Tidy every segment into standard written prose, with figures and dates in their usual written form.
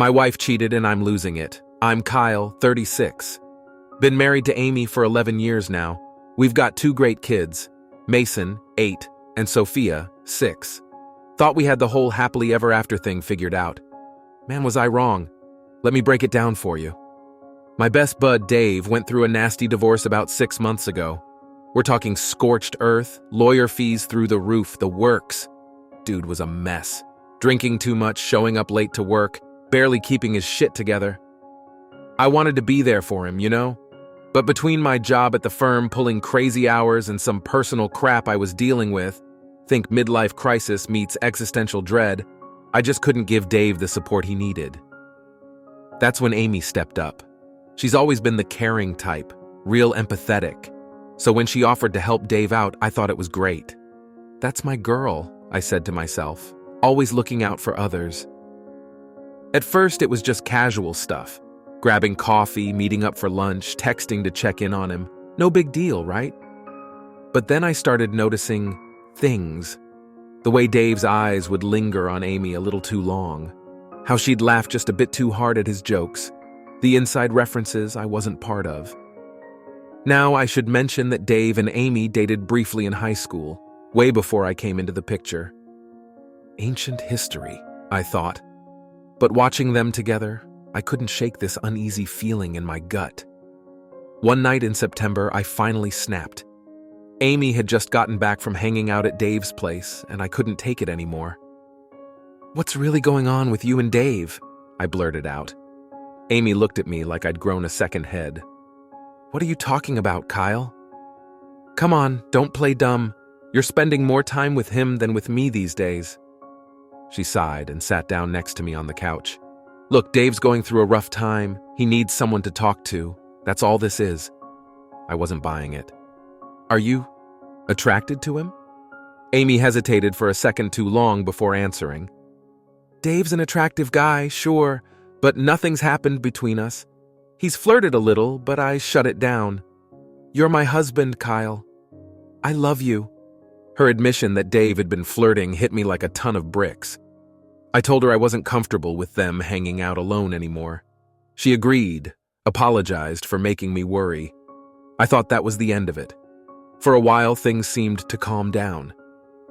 My wife cheated and I'm losing it. I'm Kyle, 36. Been married to Amy for 11 years now. We've got 2 great kids, Mason, 8, and Sophia, 6. Thought we had the whole happily ever after thing figured out. Man, was I wrong. Let me break it down for you. My best bud, Dave, went through a nasty divorce about 6 months ago. We're talking scorched earth, lawyer fees through the roof, the works. Dude was a mess. Drinking too much, showing up late to work, barely keeping his shit together. I wanted to be there for him, you know? But between my job at the firm, pulling crazy hours, and some personal crap I was dealing with, think midlife crisis meets existential dread, I just couldn't give Dave the support he needed. That's when Amy stepped up. She's always been the caring type, real empathetic. So when she offered to help Dave out, I thought it was great. That's my girl, I said to myself, always looking out for others. At first, it was just casual stuff. Grabbing coffee, meeting up for lunch, texting to check in on him. No big deal, right? But then I started noticing things. The way Dave's eyes would linger on Amy a little too long. How she'd laugh just a bit too hard at his jokes. The inside references I wasn't part of. Now I should mention that Dave and Amy dated briefly in high school, way before I came into the picture. Ancient history, I thought. But watching them together, I couldn't shake this uneasy feeling in my gut. One night in September, I finally snapped. Amy had just gotten back from hanging out at Dave's place, and I couldn't take it anymore. "What's really going on with you and Dave?" I blurted out. Amy looked at me like I'd grown a second head. "What are you talking about, Kyle?" "Come on, don't play dumb. You're spending more time with him than with me these days." She sighed and sat down next to me on the couch. "Look, Dave's going through a rough time. He needs someone to talk to. That's all this is." I wasn't buying it. "Are you attracted to him?" Amy hesitated for a second too long before answering. "Dave's an attractive guy, sure, but nothing's happened between us. He's flirted a little, but I shut it down. You're my husband, Kyle. I love you." Her admission that Dave had been flirting hit me like a ton of bricks. I told her I wasn't comfortable with them hanging out alone anymore. She agreed, apologized for making me worry. I thought that was the end of it. For a while, things seemed to calm down.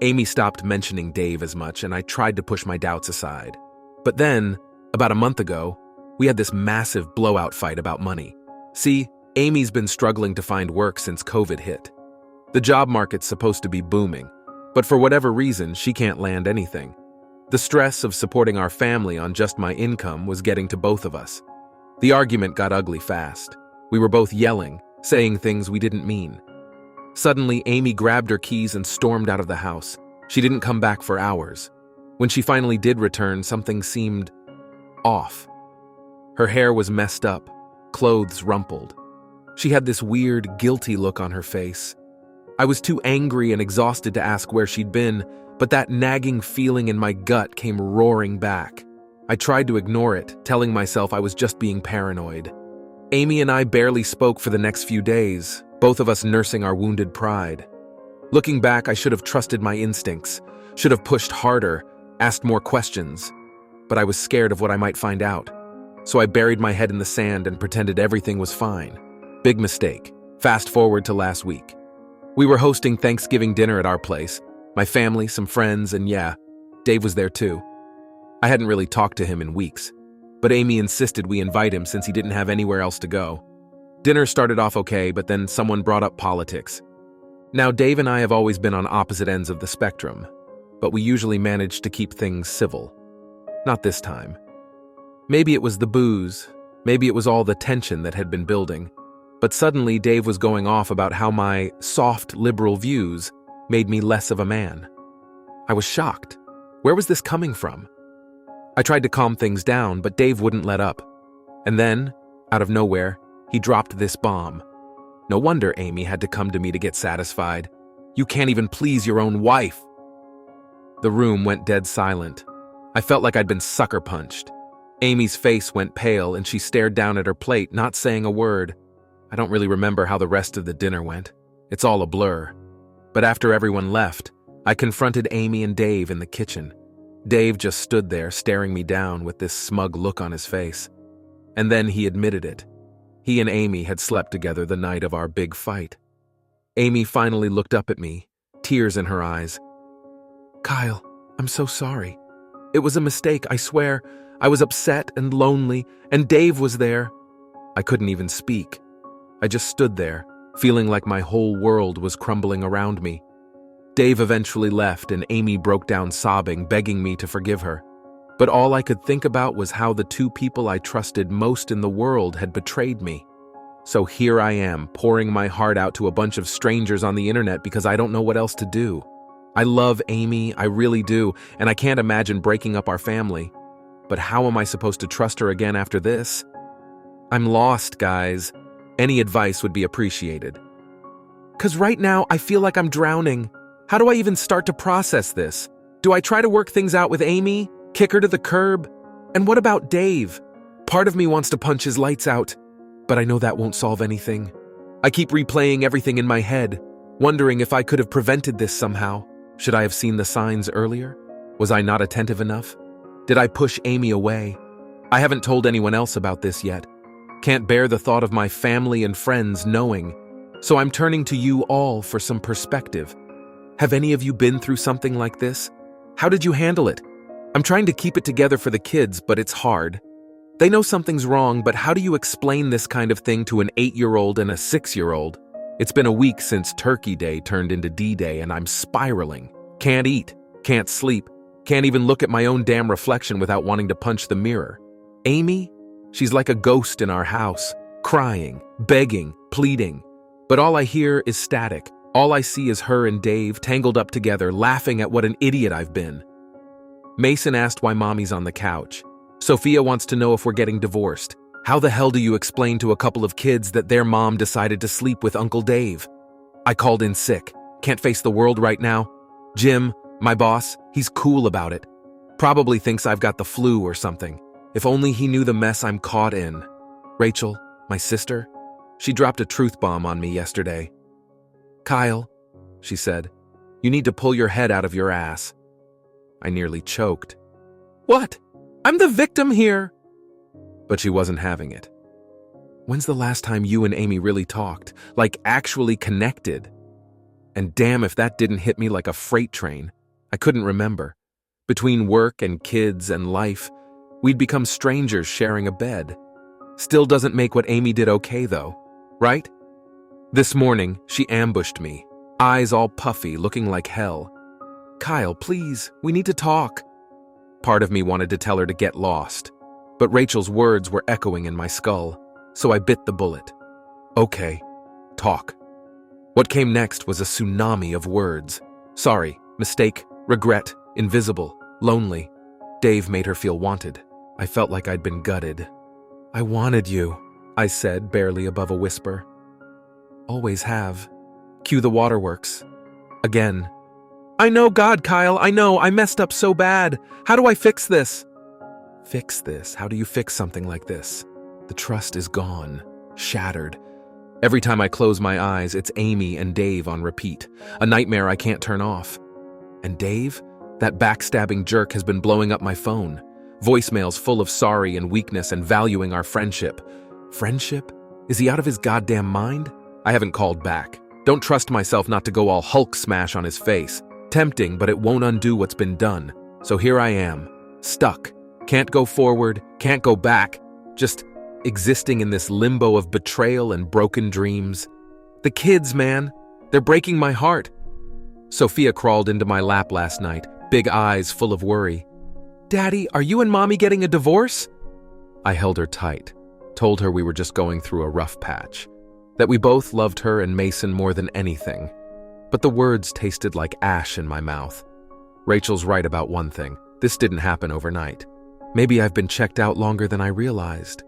Amy stopped mentioning Dave as much, and I tried to push my doubts aside. But then, about a month ago, we had this massive blowout fight about money. See, Amy's been struggling to find work since COVID hit. The job market's supposed to be booming, but for whatever reason, she can't land anything. The stress of supporting our family on just my income was getting to both of us. The argument got ugly fast. We were both yelling, saying things we didn't mean. Suddenly, Amy grabbed her keys and stormed out of the house. She didn't come back for hours. When she finally did return, something seemed off. Her hair was messed up, clothes rumpled. She had this weird, guilty look on her face. I was too angry and exhausted to ask where she'd been, but that nagging feeling in my gut came roaring back. I tried to ignore it, telling myself I was just being paranoid. Amy and I barely spoke for the next few days, both of us nursing our wounded pride. Looking back, I should have trusted my instincts, should have pushed harder, asked more questions, but I was scared of what I might find out. So I buried my head in the sand and pretended everything was fine. Big mistake. Fast forward to last week. We were hosting Thanksgiving dinner at our place. My family, some friends, and yeah, Dave was there too. I hadn't really talked to him in weeks, but Amy insisted we invite him since he didn't have anywhere else to go. Dinner started off okay, but then someone brought up politics. Now, Dave and I have always been on opposite ends of the spectrum, but we usually manage to keep things civil. Not this time. Maybe it was the booze, maybe it was all the tension that had been building, but suddenly Dave was going off about how my soft liberal views made me less of a man. I was shocked. Where was this coming from? I tried to calm things down, but Dave wouldn't let up. And then, out of nowhere, he dropped this bomb. No wonder Amy had to come to me to get satisfied. "You can't even please your own wife." The room went dead silent. I felt like I'd been sucker punched. Amy's face went pale and she stared down at her plate, not saying a word. I don't really remember how the rest of the dinner went. It's all a blur. But after everyone left, I confronted Amy and Dave in the kitchen. Dave just stood there staring me down with this smug look on his face. And then he admitted it. He and Amy had slept together the night of our big fight. Amy finally looked up at me, tears in her eyes. "Kyle, I'm so sorry. It was a mistake, I swear. I was upset and lonely, and Dave was there." I couldn't even speak. I just stood there, feeling like my whole world was crumbling around me. Dave eventually left, and Amy broke down sobbing, begging me to forgive her. But all I could think about was how the two people I trusted most in the world had betrayed me. So here I am, pouring my heart out to a bunch of strangers on the internet because I don't know what else to do. I love Amy, I really do, and I can't imagine breaking up our family. But how am I supposed to trust her again after this? I'm lost, guys. Any advice would be appreciated. 'Cause right now, I feel like I'm drowning. How do I even start to process this? Do I try to work things out with Amy? Kick her to the curb? And what about Dave? Part of me wants to punch his lights out, but I know that won't solve anything. I keep replaying everything in my head, wondering if I could have prevented this somehow. Should I have seen the signs earlier? Was I not attentive enough? Did I push Amy away? I haven't told anyone else about this yet. Can't bear the thought of my family and friends knowing, so I'm turning to you all for some perspective. Have any of you been through something like this? How did you handle it? I'm trying to keep it together for the kids, but it's hard. They know something's wrong, but how do you explain this kind of thing to an 8-year-old and a 6-year-old? It's been a week since Turkey Day turned into D-Day, and I'm spiraling. Can't eat, can't sleep, can't even look at my own damn reflection without wanting to punch the mirror. Amy? She's like a ghost in our house, crying, begging, pleading. But all I hear is static. All I see is her and Dave tangled up together, laughing at what an idiot I've been. Mason asked why Mommy's on the couch. Sophia wants to know if we're getting divorced. How the hell do you explain to a couple of kids that their mom decided to sleep with Uncle Dave? I called in sick. Can't face the world right now. Jim, my boss, he's cool about it. Probably thinks I've got the flu or something. If only he knew the mess I'm caught in. Rachel, my sister, she dropped a truth bomb on me yesterday. "Kyle," she said, "you need to pull your head out of your ass." I nearly choked. "What? I'm the victim here." But she wasn't having it. "When's the last time you and Amy really talked? Like actually connected?" And damn if that didn't hit me like a freight train. I couldn't remember. Between work and kids and life, we'd become strangers sharing a bed. Still doesn't make what Amy did okay though, right? This morning, she ambushed me, eyes all puffy, looking like hell. "Kyle, please, we need to talk." Part of me wanted to tell her to get lost, but Rachel's words were echoing in my skull, so I bit the bullet. "Okay, talk." What came next was a tsunami of words. Sorry, mistake, regret, invisible, lonely. Dave made her feel wanted. I felt like I'd been gutted. "I wanted you," I said, barely above a whisper. "Always have." Cue the waterworks. Again. "I know, God, Kyle, I know, I messed up so bad. How do I fix this?" Fix this? How do you fix something like this? The trust is gone, shattered. Every time I close my eyes, it's Amy and Dave on repeat, a nightmare I can't turn off. And Dave? That backstabbing jerk has been blowing up my phone. Voicemails full of sorry and weakness and valuing our friendship. Friendship? Is he out of his goddamn mind? I haven't called back. Don't trust myself not to go all Hulk smash on his face. Tempting, but it won't undo what's been done. So here I am, stuck. Can't go forward, can't go back. Just existing in this limbo of betrayal and broken dreams. The kids, man. They're breaking my heart. Sophia crawled into my lap last night, big eyes full of worry. "Daddy, are you and Mommy getting a divorce?" I held her tight, told her we were just going through a rough patch, that we both loved her and Mason more than anything. But the words tasted like ash in my mouth. Rachel's right about one thing. This didn't happen overnight. Maybe I've been checked out longer than I realized.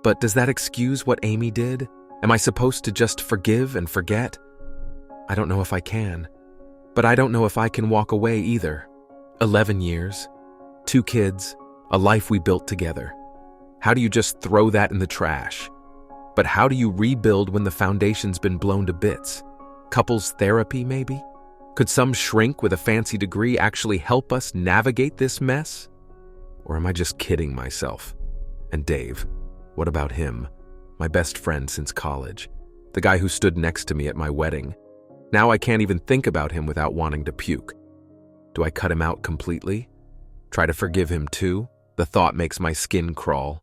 But does that excuse what Amy did? Am I supposed to just forgive and forget? I don't know if I can. But I don't know if I can walk away either. 11 years, 2 kids, a life we built together. How do you just throw that in the trash? But how do you rebuild when the foundation's been blown to bits? Couples therapy, maybe? Could some shrink with a fancy degree actually help us navigate this mess? Or am I just kidding myself? And Dave, what about him? My best friend since college. The guy who stood next to me at my wedding. Now I can't even think about him without wanting to puke. Do I cut him out completely? Try to forgive him too? The thought makes my skin crawl.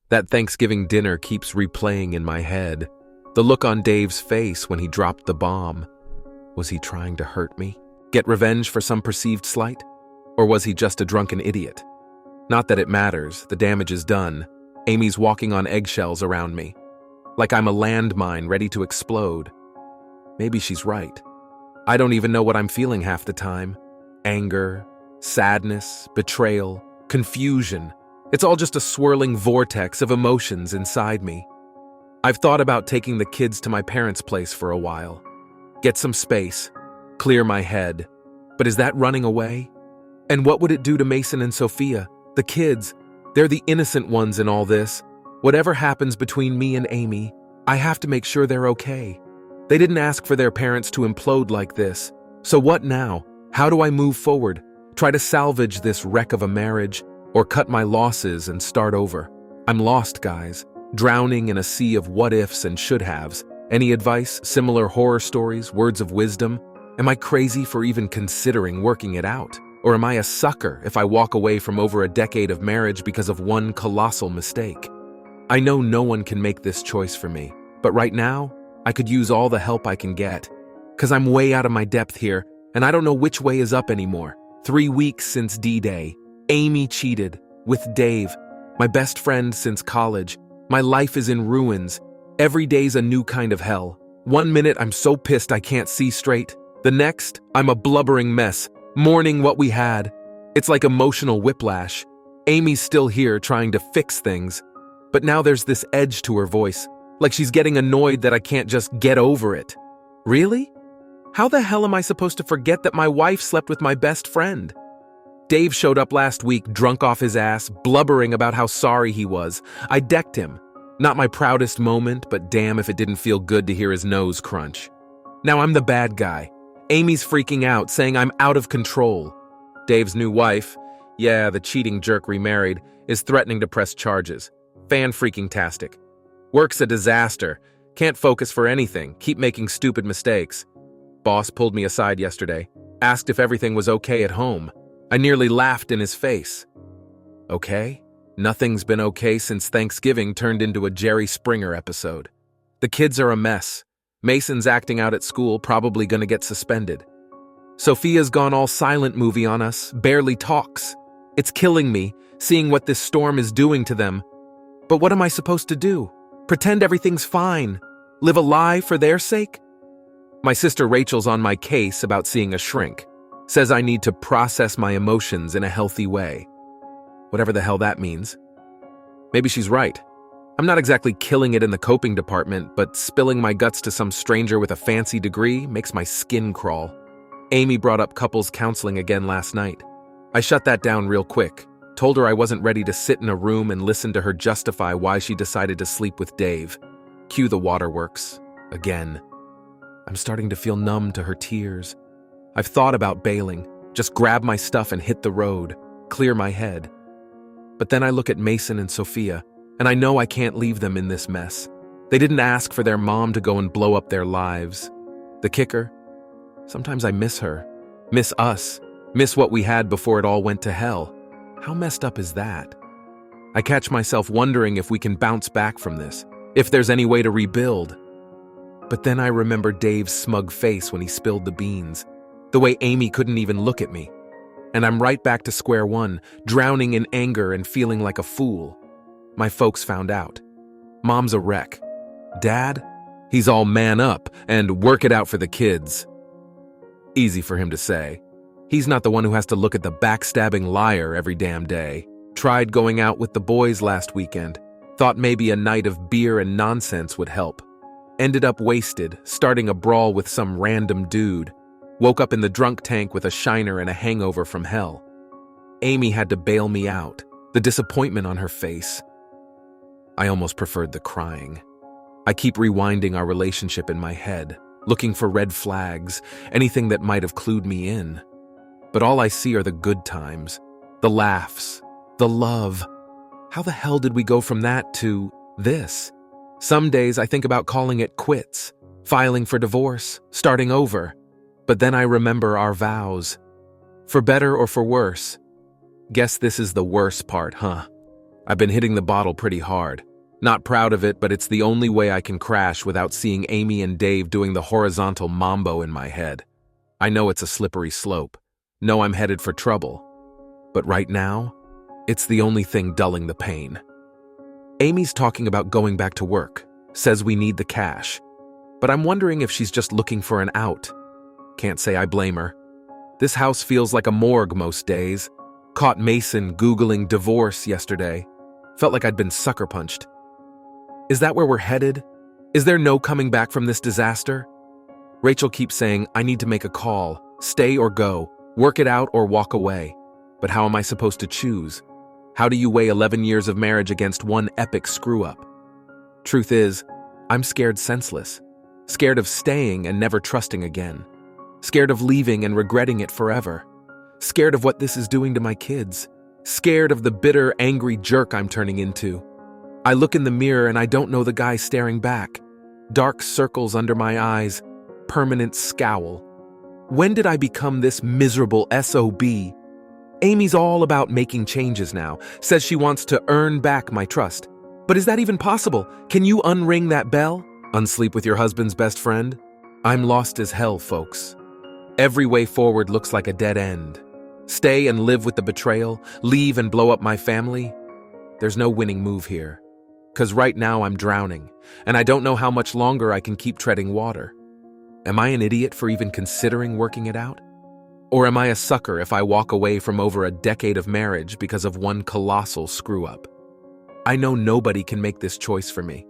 That Thanksgiving dinner keeps replaying in my head. The look on Dave's face when he dropped the bomb. Was he trying to hurt me? Get revenge for some perceived slight? Or was he just a drunken idiot? Not that it matters, the damage is done. Amy's walking on eggshells around me. Like I'm a landmine ready to explode. Maybe she's right. I don't even know what I'm feeling half the time. Anger, sadness, betrayal, confusion. It's all just a swirling vortex of emotions inside me. I've thought about taking the kids to my parents' place for a while. Get some space, clear my head. But is that running away? And what would it do to Mason and Sophia? The kids, they're the innocent ones in all this. Whatever happens between me and Amy, I have to make sure they're okay. They didn't ask for their parents to implode like this. So what now? How do I move forward? Try to salvage this wreck of a marriage, or cut my losses and start over? I'm lost, guys, drowning in a sea of what-ifs and should-haves. Any advice, similar horror stories, words of wisdom? Am I crazy for even considering working it out? Or am I a sucker if I walk away from over a decade of marriage because of one colossal mistake? I know no one can make this choice for me, but right now, I could use all the help I can get. 'Cause I'm way out of my depth here, and I don't know which way is up anymore. 3 weeks since D-Day. Amy cheated. With Dave. My best friend since college. My life is in ruins. Every day's a new kind of hell. 1 minute I'm so pissed I can't see straight. The next, I'm a blubbering mess, mourning what we had. It's like emotional whiplash. Amy's still here trying to fix things. But now there's this edge to her voice, like she's getting annoyed that I can't just get over it. Really? How the hell am I supposed to forget that my wife slept with my best friend? Dave showed up last week drunk off his ass, blubbering about how sorry he was. I decked him. Not my proudest moment, but damn if it didn't feel good to hear his nose crunch. Now I'm the bad guy. Amy's freaking out, saying I'm out of control. Dave's new wife, yeah, the cheating jerk remarried, is threatening to press charges. Fan-freaking-tastic. Work's a disaster. Can't focus for anything. Keep making stupid mistakes. Boss pulled me aside yesterday. Asked if everything was okay at home. I nearly laughed in his face. Okay? Nothing's been okay since Thanksgiving turned into a Jerry Springer episode. The kids are a mess. Mason's acting out at school, probably gonna get suspended. Sophia's gone all silent movie on us, barely talks. It's killing me, seeing what this storm is doing to them. But what am I supposed to do? Pretend everything's fine? Live a lie for their sake? My sister Rachel's on my case about seeing a shrink. Says I need to process my emotions in a healthy way. Whatever the hell that means. Maybe she's right. I'm not exactly killing it in the coping department, but spilling my guts to some stranger with a fancy degree makes my skin crawl. Amy brought up couples counseling again last night. I shut that down real quick. Told her I wasn't ready to sit in a room and listen to her justify why she decided to sleep with Dave. Cue the waterworks. Again. I'm starting to feel numb to her tears. I've thought about bailing, just grab my stuff and hit the road, clear my head. But then I look at Mason and Sophia, and I know I can't leave them in this mess. They didn't ask for their mom to go and blow up their lives. The kicker? Sometimes I miss her, miss us, miss what we had before it all went to hell. How messed up is that? I catch myself wondering if we can bounce back from this, if there's any way to rebuild. But then I remember Dave's smug face when he spilled the beans, the way Amy couldn't even look at me. And I'm right back to square one, drowning in anger and feeling like a fool. My folks found out. Mom's a wreck. Dad? He's all man up and work it out for the kids. Easy for him to say. He's not the one who has to look at the backstabbing liar every damn day. Tried going out with the boys last weekend. Thought maybe a night of beer and nonsense would help. Ended up wasted, starting a brawl with some random dude. Woke up in the drunk tank with a shiner and a hangover from hell. Amy had to bail me out, the disappointment on her face. I almost preferred the crying. I keep rewinding our relationship in my head, looking for red flags, anything that might have clued me in. But all I see are the good times, the laughs, the love. How the hell did we go from that to this? Some days I think about calling it quits, filing for divorce, starting over. But then I remember our vows. For better or for worse. Guess this is the worst part, huh? I've been hitting the bottle pretty hard. Not proud of it, but it's the only way I can crash without seeing Amy and Dave doing the horizontal mambo in my head. I know it's a slippery slope. Know I'm headed for trouble. But right now, it's the only thing dulling the pain. Amy's talking about going back to work, says we need the cash. But I'm wondering if she's just looking for an out. Can't say I blame her. This house feels like a morgue most days. Caught Mason Googling divorce yesterday. Felt like I'd been sucker punched. Is that where we're headed? Is there no coming back from this disaster? Rachel keeps saying, I need to make a call, stay or go, work it out or walk away. But how am I supposed to choose? How do you weigh 11 years of marriage against one epic screw-up? Truth is, I'm scared senseless. Scared of staying and never trusting again. Scared of leaving and regretting it forever. Scared of what this is doing to my kids. Scared of the bitter, angry jerk I'm turning into. I look in the mirror and I don't know the guy staring back. Dark circles under my eyes. Permanent scowl. When did I become this miserable SOB? Amy's all about making changes now. Says she wants to earn back my trust. But is that even possible? Can you unring that bell? Unsleep with your husband's best friend? I'm lost as hell, folks. Every way forward looks like a dead end. Stay and live with the betrayal, leave and blow up my family. There's no winning move here. 'Cause right now I'm drowning, and I don't know how much longer I can keep treading water. Am I an idiot for even considering working it out? Or am I a sucker if I walk away from over a decade of marriage because of one colossal screw-up? I know nobody can make this choice for me.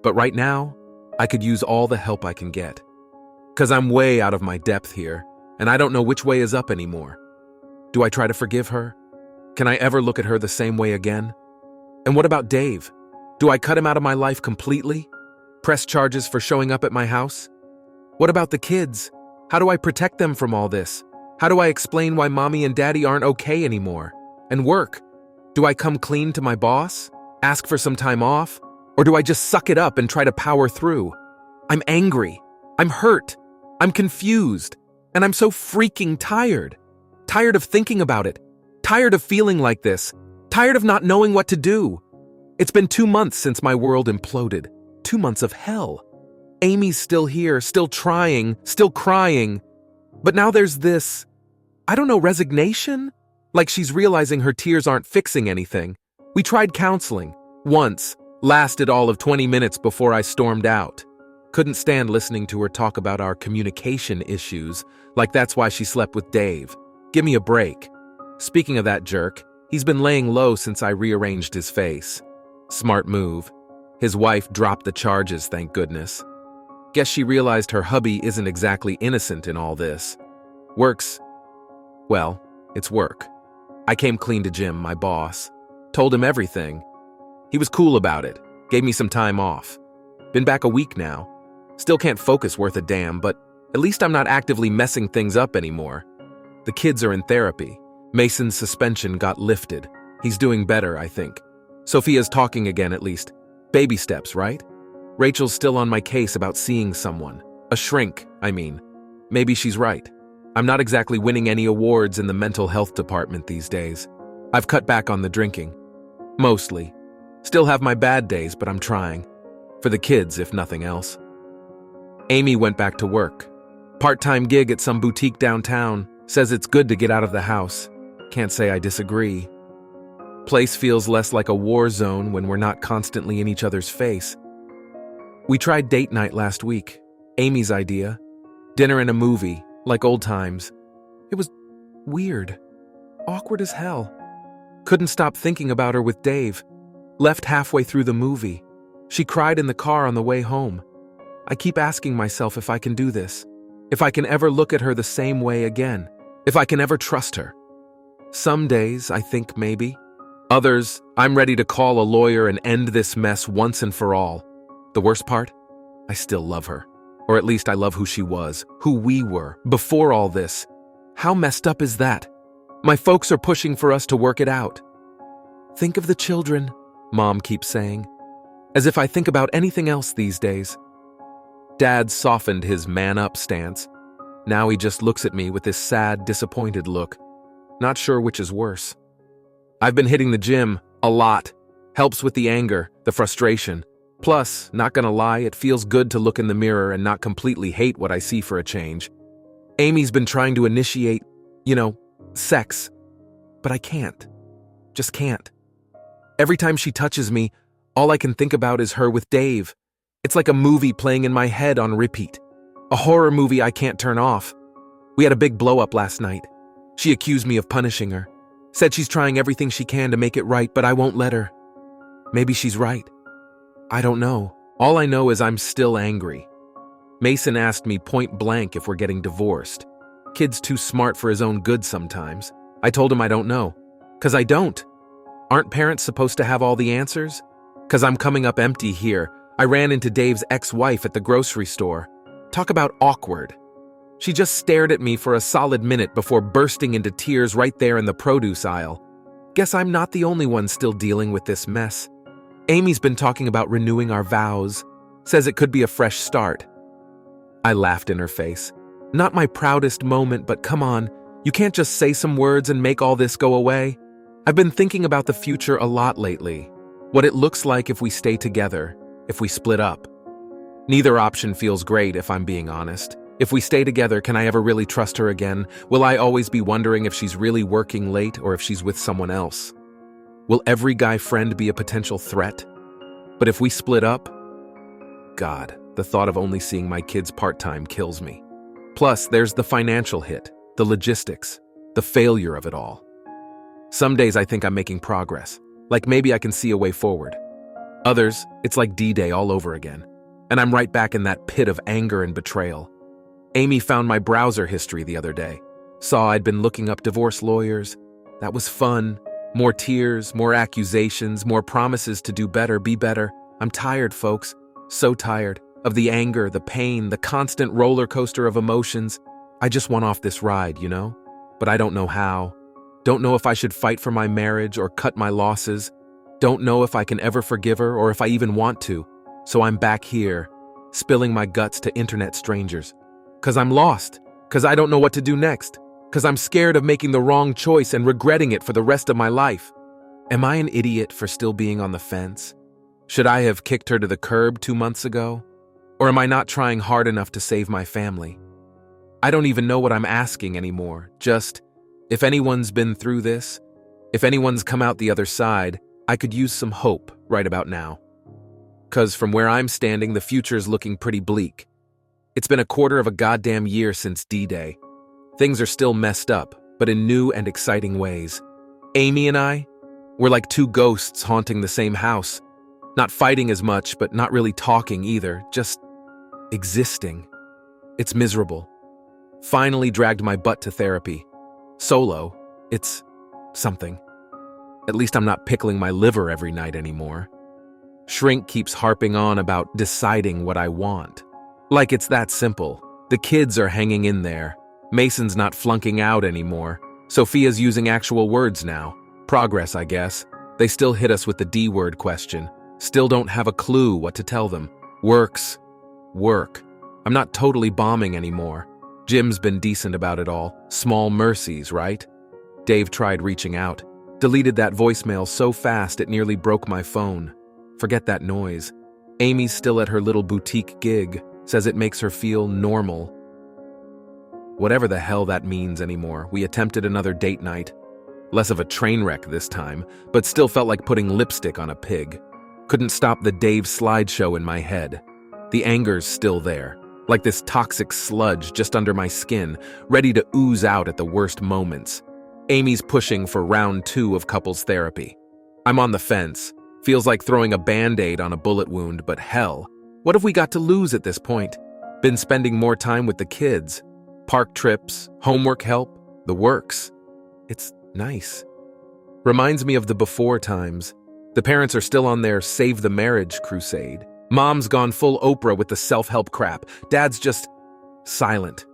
But right now, I could use all the help I can get. 'Cause I'm way out of my depth here, and I don't know which way is up anymore. Do I try to forgive her? Can I ever look at her the same way again? And what about Dave? Do I cut him out of my life completely? Press charges for showing up at my house? What about the kids? How do I protect them from all this? How do I explain why mommy and daddy aren't okay anymore? And work? Do I come clean to my boss? Ask for some time off? Or do I just suck it up and try to power through? I'm angry. I'm hurt. I'm confused. And I'm so freaking tired. Tired of thinking about it. Tired of feeling like this. Tired of not knowing what to do. It's been 2 months since my world imploded. 2 months of hell. Amy's still here, still trying, still crying. But now there's this, I don't know, resignation? Like she's realizing her tears aren't fixing anything. We tried counseling. Once. Lasted all of 20 minutes before I stormed out. Couldn't stand listening to her talk about our communication issues, like that's why she slept with Dave. Give me a break. Speaking of that jerk, he's been laying low since I rearranged his face. Smart move. His wife dropped the charges, thank goodness. Guess she realized her hubby isn't exactly innocent in all this. Well, it's work. I came clean to Jim, my boss. Told him everything. He was cool about it. Gave me some time off. Been back a week now. Still can't focus worth a damn, but at least I'm not actively messing things up anymore. The kids are in therapy. Mason's suspension got lifted. He's doing better, I think. Sophia's talking again at least. Baby steps, right? Rachel's still on my case about seeing someone. A shrink, I mean. Maybe she's right. I'm not exactly winning any awards in the mental health department these days. I've cut back on the drinking. Mostly. Still have my bad days, but I'm trying. For the kids, if nothing else. Amy went back to work. Part-time gig at some boutique downtown. Says it's good to get out of the house. Can't say I disagree. Place feels less like a war zone when we're not constantly in each other's face. We tried date night last week. Amy's idea. Dinner and a movie, like old times. It was weird. Awkward as hell. Couldn't stop thinking about her with Dave. Left halfway through the movie. She cried in the car on the way home. I keep asking myself if I can do this. If I can ever look at her the same way again. If I can ever trust her. Some days, I think maybe. Others, I'm ready to call a lawyer and end this mess once and for all. The worst part? I still love her. Or at least I love who she was, who we were, before all this. How messed up is that? My folks are pushing for us to work it out. Think of the children, Mom keeps saying. As if I think about anything else these days. Dad softened his man-up stance. Now he just looks at me with this sad, disappointed look. Not sure which is worse. I've been hitting the gym a lot. Helps with the anger, the frustration. Plus, not gonna lie, it feels good to look in the mirror and not completely hate what I see for a change. Amy's been trying to initiate, sex. But I can't. Just can't. Every time she touches me, all I can think about is her with Dave. It's like a movie playing in my head on repeat. A horror movie I can't turn off. We had a big blow-up last night. She accused me of punishing her. Said she's trying everything she can to make it right, but I won't let her. Maybe she's right. I don't know. All I know is I'm still angry. Mason asked me point blank if we're getting divorced. Kid's too smart for his own good sometimes. I told him I don't know. 'Cause I don't. Aren't parents supposed to have all the answers? 'Cause I'm coming up empty here. I ran into Dave's ex-wife at the grocery store. Talk about awkward. She just stared at me for a solid minute before bursting into tears right there in the produce aisle. Guess I'm not the only one still dealing with this mess. Amy's been talking about renewing our vows. Says it could be a fresh start. I laughed in her face. Not my proudest moment, but come on. You can't just say some words and make all this go away. I've been thinking about the future a lot lately. What it looks like if we stay together, if we split up. Neither option feels great, if I'm being honest. If we stay together, can I ever really trust her again? Will I always be wondering if she's really working late or if she's with someone else? Will every guy friend be a potential threat? But if we split up, God, the thought of only seeing my kids part-time kills me. Plus, there's the financial hit, the logistics, the failure of it all. Some days I think I'm making progress, like maybe I can see a way forward. Others, it's like D-Day all over again, and I'm right back in that pit of anger and betrayal. Amy found my browser history the other day. Saw I'd been looking up divorce lawyers. That was fun. More tears, more accusations, more promises to do better, be better. I'm tired, folks. So tired. Of the anger, the pain, the constant roller coaster of emotions. I just want off this ride, But I don't know how. Don't know if I should fight for my marriage or cut my losses. Don't know if I can ever forgive her or if I even want to. So I'm back here, spilling my guts to internet strangers. 'Cause I'm lost. 'Cause I don't know what to do next. 'Cause I'm scared of making the wrong choice and regretting it for the rest of my life. Am I an idiot for still being on the fence? Should I have kicked her to the curb 2 months ago? Or am I not trying hard enough to save my family? I don't even know what I'm asking anymore. Just, if anyone's been through this, if anyone's come out the other side, I could use some hope right about now. 'Cause from where I'm standing, the future's looking pretty bleak. It's been a quarter of a goddamn year since D-Day. Things are still messed up, but in new and exciting ways. Amy and I, we're like two ghosts haunting the same house. Not fighting as much, but not really talking either, just existing. It's miserable. Finally dragged my butt to therapy. Solo, it's something. At least I'm not pickling my liver every night anymore. Shrink keeps harping on about deciding what I want. Like it's that simple. The kids are hanging in there. Mason's not flunking out anymore. Sophia's using actual words now. Progress, I guess. They still hit us with the D-word question. Still don't have a clue what to tell them. Works. Work. I'm not totally bombing anymore. Jim's been decent about it all. Small mercies, right? Dave tried reaching out. Deleted that voicemail so fast it nearly broke my phone. Forget that noise. Amy's still at her little boutique gig. Says it makes her feel normal. Whatever the hell that means anymore, we attempted another date night. Less of a train wreck this time, but still felt like putting lipstick on a pig. Couldn't stop the Dave slideshow in my head. The anger's still there, like this toxic sludge just under my skin, ready to ooze out at the worst moments. Amy's pushing for round 2 of couples therapy. I'm on the fence. Feels like throwing a Band-Aid on a bullet wound, but hell, what have we got to lose at this point? Been spending more time with the kids. Park trips, homework help, the works. It's nice. Reminds me of the before times. The parents are still on their save the marriage crusade. Mom's gone full Oprah with the self-help crap. Dad's just silent.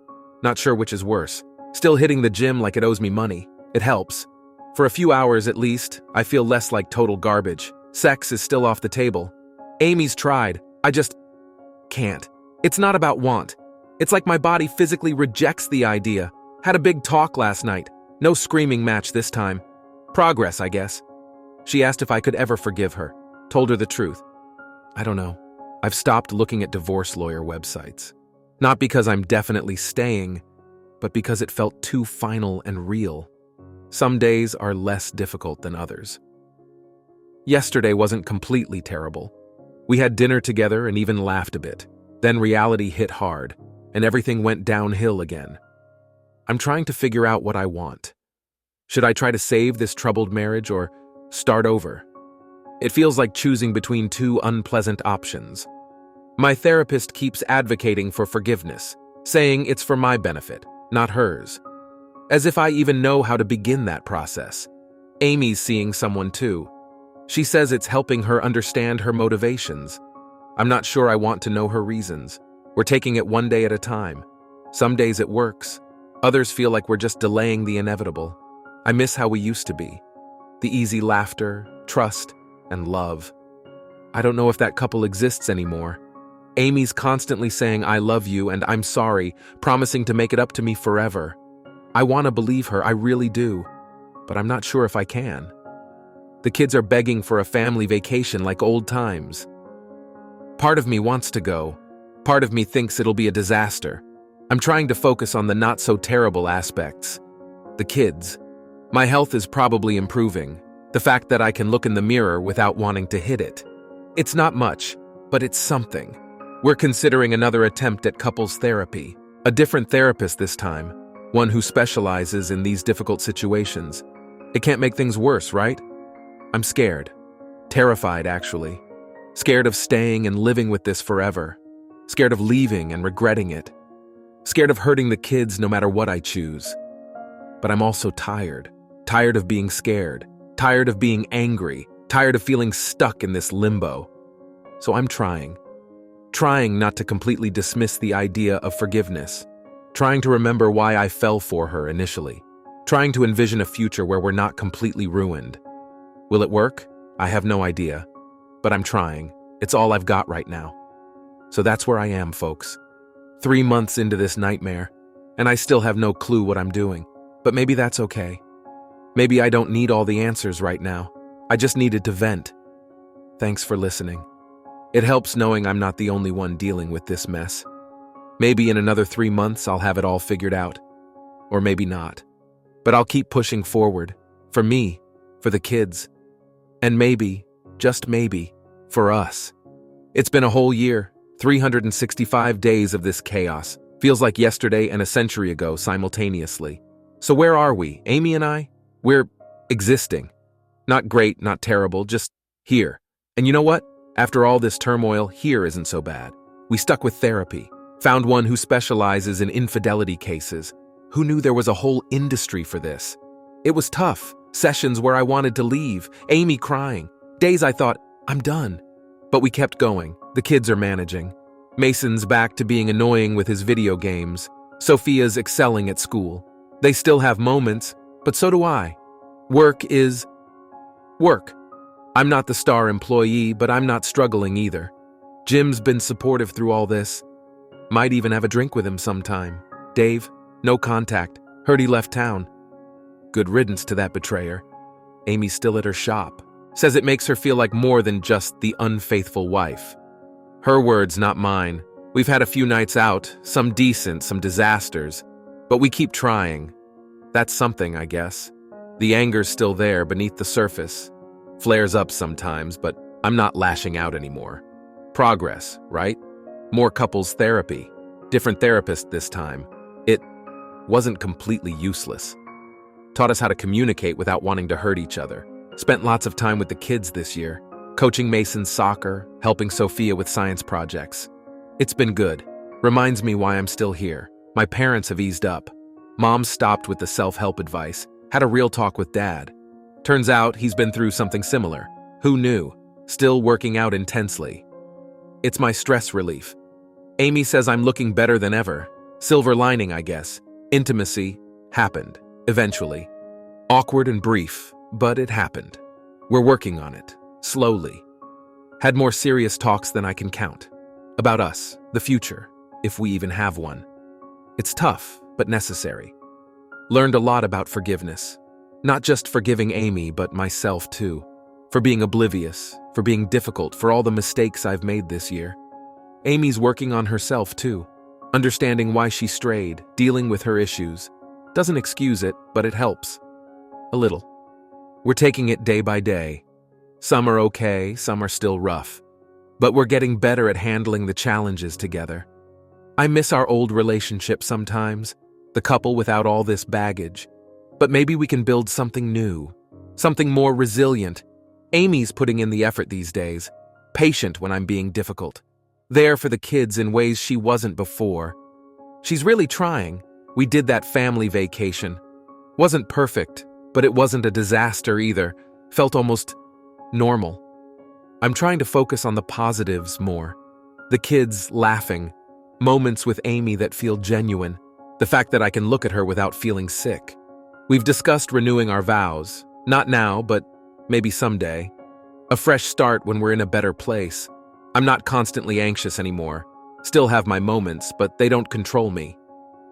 Not sure which is worse. Still hitting the gym like it owes me money. It helps. For a few hours at least, I feel less like total garbage. Sex is still off the table. Amy's tried. I just can't. It's not about want. It's like my body physically rejects the idea. Had a big talk last night. No screaming match this time. Progress, I guess. She asked if I could ever forgive her. Told her the truth. I don't know. I've stopped looking at divorce lawyer websites. Not because I'm definitely staying, but because it felt too final and real. Some days are less difficult than others. Yesterday wasn't completely terrible. We had dinner together and even laughed a bit. Then reality hit hard, and everything went downhill again. I'm trying to figure out what I want. Should I try to save this troubled marriage or start over? It feels like choosing between two unpleasant options. My therapist keeps advocating for forgiveness, saying it's for my benefit, not hers. As if I even know how to begin that process. Amy's seeing someone too. She says it's helping her understand her motivations. I'm not sure I want to know her reasons. We're taking it one day at a time. Some days it works. Others feel like we're just delaying the inevitable. I miss how we used to be. The easy laughter, trust, and love. I don't know if that couple exists anymore. Amy's constantly saying I love you and I'm sorry, promising to make it up to me forever. I want to believe her, I really do, but I'm not sure if I can. The kids are begging for a family vacation like old times. Part of me wants to go. Part of me thinks it'll be a disaster. I'm trying to focus on the not-so-terrible aspects. The kids. My health is probably improving. The fact that I can look in the mirror without wanting to hit it. It's not much, but it's something. We're considering another attempt at couples therapy. A different therapist this time. One who specializes in these difficult situations. It can't make things worse, right? I'm scared. Terrified, actually. Scared of staying and living with this forever. Scared of leaving and regretting it. Scared of hurting the kids no matter what I choose. But I'm also tired. Tired of being scared. Tired of being angry. Tired of feeling stuck in this limbo. So I'm trying. Trying not to completely dismiss the idea of forgiveness. Trying to remember why I fell for her initially. Trying to envision a future where we're not completely ruined. Will it work? I have no idea. But I'm trying. It's all I've got right now. So that's where I am, folks. 3 months into this nightmare, and I still have no clue what I'm doing. But maybe that's okay. Maybe I don't need all the answers right now. I just needed to vent. Thanks for listening. It helps knowing I'm not the only one dealing with this mess. Maybe in another 3 months I'll have it all figured out. Or maybe not. But I'll keep pushing forward. For me, for the kids. And maybe, just maybe, for us. It's been a whole year, 365 days of this chaos. Feels like yesterday and a century ago simultaneously. So where are we, Amy and I? We're existing. Not great, not terrible, just here. And you know what? After all this turmoil, here isn't so bad. We stuck with therapy. Found one who specializes in infidelity cases. Who knew there was a whole industry for this? It was tough. Sessions where I wanted to leave. Amy crying. Days I thought, I'm done. But we kept going. The kids are managing. Mason's back to being annoying with his video games. Sophia's excelling at school. They still have moments, but so do I. Work is work. I'm not the star employee, but I'm not struggling either. Jim's been supportive through all this. Might even have a drink with him sometime. Dave, no contact. Heard he left town. Good riddance to that betrayer. Amy's still at her shop. Says it makes her feel like more than just the unfaithful wife. Her words, not mine. We've had a few nights out, some decent, some disasters. But we keep trying. That's something, I guess. The anger's still there beneath the surface. Flares up sometimes, but I'm not lashing out anymore. Progress, right? More couples therapy. Different therapist this time. It wasn't completely useless. Taught us how to communicate without wanting to hurt each other. Spent lots of time with the kids this year. Coaching Mason's soccer, helping Sophia with science projects. It's been good. Reminds me why I'm still here. My parents have eased up. Mom stopped with the self-help advice. Had a real talk with Dad. Turns out he's been through something similar. Who knew? Still working out intensely. It's my stress relief. Amy says I'm looking better than ever. Silver lining, I guess. Intimacy happened, eventually. Awkward and brief, but it happened. We're working on it, slowly. Had more serious talks than I can count. About us, the future, if we even have one. It's tough, but necessary. Learned a lot about forgiveness. Not just forgiving Amy, but myself too. For being oblivious, for being difficult, for all the mistakes I've made this year. Amy's working on herself too. Understanding why she strayed, dealing with her issues. Doesn't excuse it, but it helps. A little. We're taking it day by day. Some are okay, some are still rough. But we're getting better at handling the challenges together. I miss our old relationship sometimes, the couple without all this baggage. But maybe we can build something new, something more resilient. Amy's putting in the effort these days, patient when I'm being difficult. There for the kids in ways she wasn't before. She's really trying. We did that family vacation. Wasn't perfect, but it wasn't a disaster either. Felt almost normal. I'm trying to focus on the positives more. The kids laughing, moments with Amy that feel genuine, the fact that I can look at her without feeling sick. We've discussed renewing our vows, not now, but maybe someday. A fresh start when we're in a better place. I'm not constantly anxious anymore. Still have my moments, but they don't control me.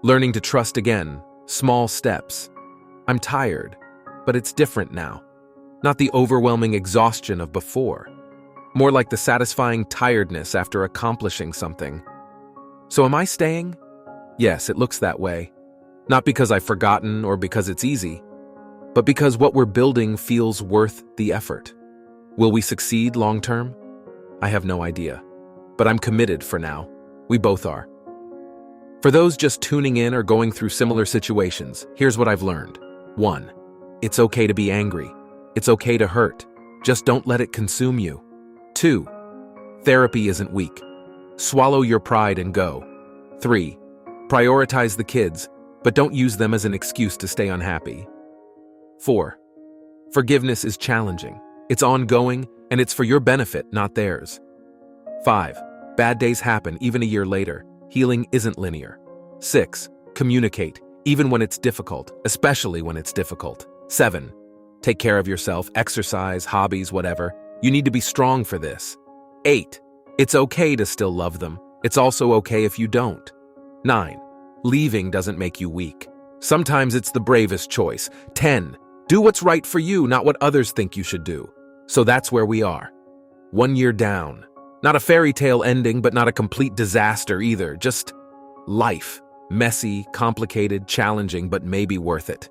Learning to trust again, small steps. I'm tired, but it's different now. Not the overwhelming exhaustion of before. More like the satisfying tiredness after accomplishing something. So am I staying? Yes, it looks that way. Not because I've forgotten or because it's easy, but because what we're building feels worth the effort. Will we succeed long term? I have no idea, but I'm committed for now. We both are. For those just tuning in or going through similar situations, here's what I've learned. 1. It's okay to be angry. It's okay to hurt. Just don't let it consume you. 2. Therapy isn't weak. Swallow your pride and go. 3. Prioritize the kids, but don't use them as an excuse to stay unhappy. 4. Forgiveness is challenging. It's ongoing, and it's for your benefit, not theirs. 5. Bad days happen even a year later. Healing isn't linear. 6. Communicate, even when it's difficult, especially when it's difficult. 7. Take care of yourself, exercise, hobbies, whatever. You need to be strong for this. 8. It's okay to still love them. It's also okay if you don't. 9. Leaving doesn't make you weak. Sometimes it's the bravest choice. 10. Do what's right for you, not what others think you should do. So that's where we are. 1 year down. Not a fairy tale ending, but not a complete disaster either. Just life. Messy, complicated, challenging, but maybe worth it.